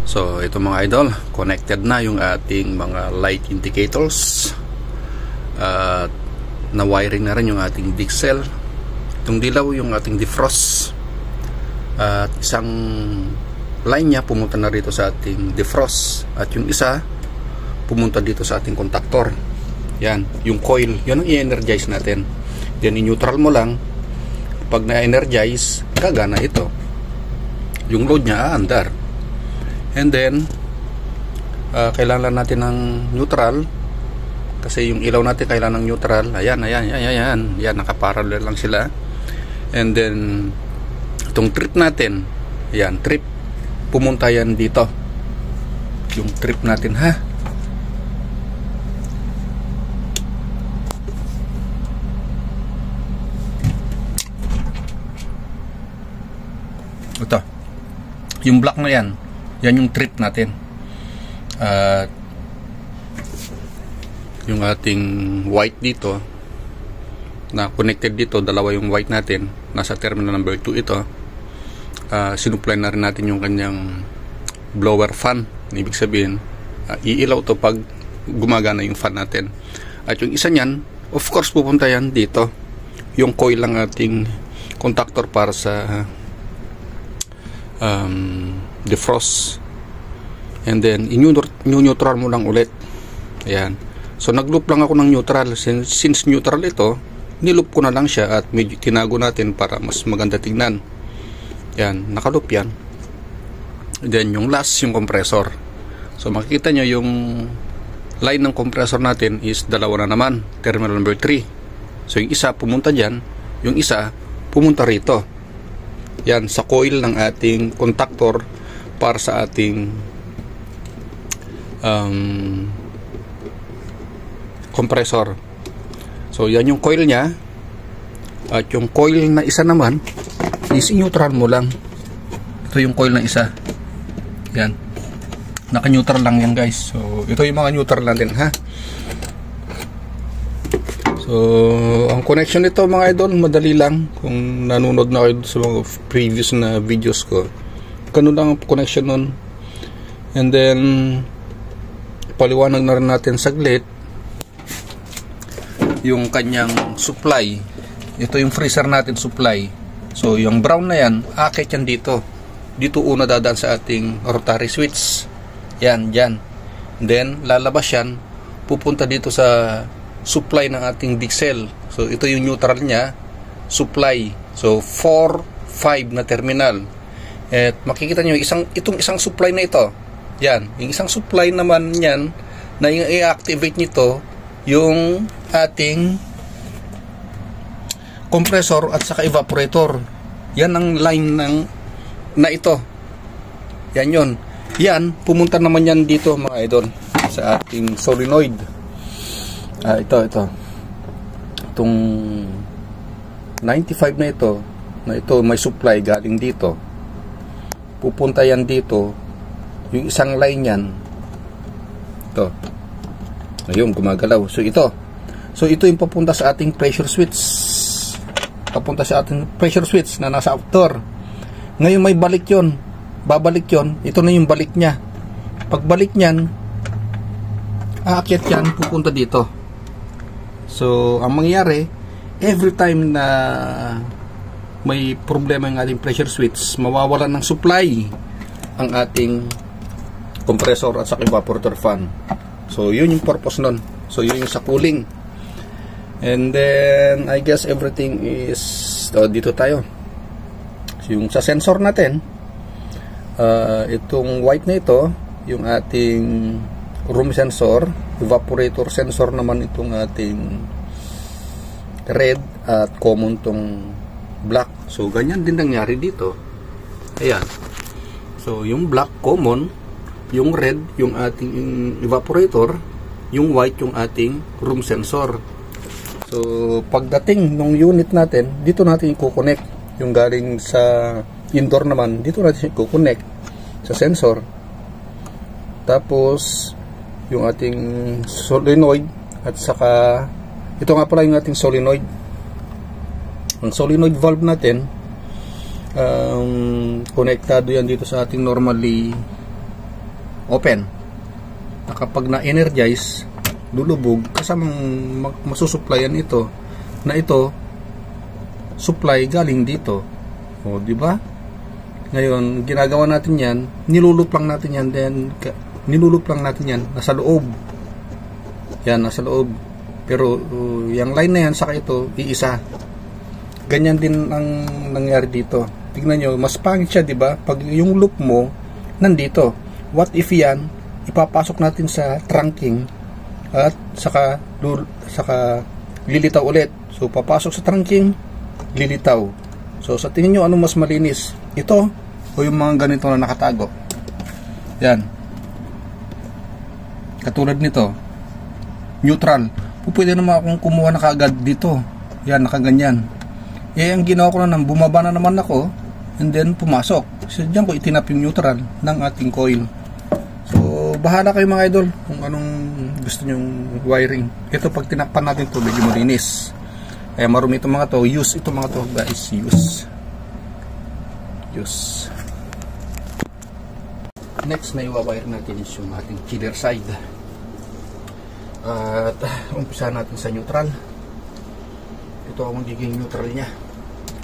So ito mga idol, connected na yung ating mga light indicators at na-wiring na rin yung ating diesel. Itong dilaw yung ating defrost at isang line nya pumunta na rito sa ating defrost at yung isa pumunta dito sa ating contactor. Yan, yung coil, yun ang i-energize natin. Then i-neutral mo lang. Pag na-energize, gagana ito. Yung load nya aandar. And then kailangan natin ng neutral kasi yung ilaw natin kailangan ng neutral. Ayan, nakaparallel lang sila. And then itong trip natin, ayan, trip, pumunta yan dito. Yung trip natin, ha? Ito. Yung black na yan, yan yung trip natin. At yung ating white dito na connected dito, dalawa yung white natin, nasa terminal number 2 ito. Sinupply na rin natin yung kanyang blower fan. Ibig sabihin, iilaw to pag gumagana yung fan natin. At yung isa nyan, of course pupunta yan dito, yung coil lang ating contactor para sa defrost. And then neutral mo lang ulit. Ayan. So nagloop lang ako ng neutral. Since neutral ito, niloop ko na lang siya at medyo tinago natin para mas maganda tignan. Ayan, nakaloop yan. Then yung last, yung compressor. So makikita nyo yung line ng compressor natin is dalawa na naman, terminal number 3. So yung isa pumunta dyan, yung isa pumunta rito. Yan, sa coil ng ating contactor para sa ating compressor. So yan yung coil nya. At yung coil na isa naman is neutral mo lang. Ito yung coil na isa. Yan, naka-neutral lang yan guys. So ito yung mga neutral natin, ha. So ang connection nito mga idol, madali lang. Kung nanonood na kayo sa mga previous na videos ko, ganun lang ang connection nun. And then paliwanag na rin natin saglit yung kanyang supply. Ito yung freezer natin supply. So yung brown na yan, akit yan dito. Dito una dadaan sa ating rotary switch. Yan, dyan. Then lalabas yan, pupunta dito sa supply ng ating diesel. So ito yung neutral nya, supply. So 4, 5 na terminal. At makikita nyo itong isang supply na ito. Yan, yung isang supply naman yan na yung i-activate nito yung ating compressor at saka evaporator. Yan ang line na ito. Yan yun. Yan, pumunta naman yan dito mga idol sa ating solenoid. Ito. Itong 95 na ito may supply galing dito. Pupunta yan dito. Yung isang line yan. Ito. Ayun, gumagalaw. So ito yung papunta sa ating pressure switch. Papunta sa ating pressure switch na nasa outdoor. Ngayon may balik yon. Babalik yon. Ito na yung balik nya. Pagbalik nyan, aakyat yan, pupunta dito. So ang mangyayari, every time na may problema yung ating pressure switch, mawawalan ng supply ang ating compressor at sa evaporator fan. So yun yung purpose nun. So yun yung sa cooling. And then I guess everything is dito tayo. So, yung sa sensor natin, itong white na ito, yung ating room sensor, evaporator sensor naman itong ating red, at common tong black. So ganyan din nangyari dito. Ayan. So yung black common, yung red yung ating evaporator, yung white yung ating room sensor. So pagdating ng unit natin, dito natin i-connect. Yung galing sa indoor naman, dito natin i-connect sa sensor. Tapos yung ating solenoid, at saka ito nga pala yung ating solenoid. Ang solenoid valve natin, konektado yan dito sa ating normally open. Na kapag na-energize, lulubog, kasamang masusuplayan ito, na ito, supply galing dito. O, di ba? Ngayon, ginagawa natin yan, nilulup lang natin yan, then, nilulup lang natin yan, nasa loob. Yan, nasa loob. Pero, yung line na yan, saka ito, iisa. Ganyan din ang nangyari dito. Tignan nyo, mas pangit siya, di ba? Pag yung loop mo, nandito. What if yan, ipapasok natin sa trunking, at saka lilitaw ulit. So, papasok sa trunking, lilitaw. So, sa tingin nyo, ano mas malinis? Ito, o yung mga ganito na nakatago? Yan. Katulad nito, neutral. Pwede naman akong kumuha na kaagad dito. Yan, nakaganyan. Ang ginawa ko na, bumaba na naman ako, and then pumasok. So, diyan ko itinap yung neutral ng ating coil. So, bahala kayo mga idol kung anong gusto nyong wiring. Ito, pag tinakpan natin ito, medyo malinis. Marumi itong mga to. Use itong mga to, guys. Use. Next na iwawire natin is yung ating chiller side. At umpisa natin sa neutral. Ito ang magiging neutral nya.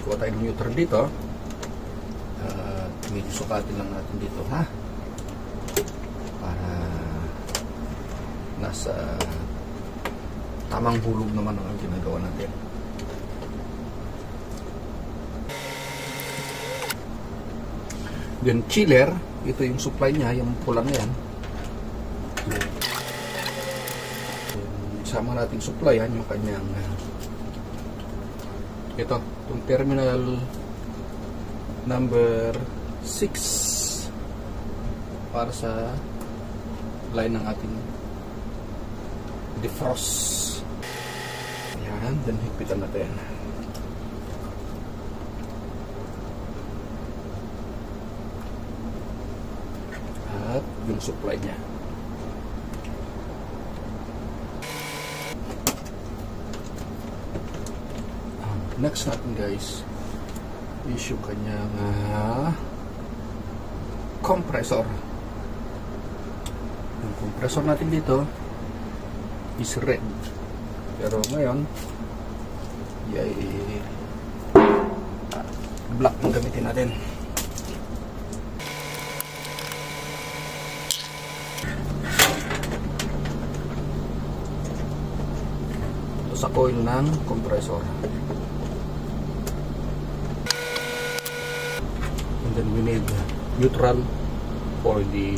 Kuha tayo ng neutral dito. Medyo sukatin lang natin dito, ha? Para nasa tamang hulog naman ang ginagawa natin. Then chiller, ito yung supply nya, yung pulang yan. Sama nating supply yan, yung kanyang ito, itong terminal number 6 para sa line ng ating defrost. Yan, then higpitan natin. At yung supply nya. Next natin guys is yung kanyang compressor. Yung compressor natin dito is red, pero ngayon black ang gamitin natin. Ito sa coil ng compressor. And then we need neutral for the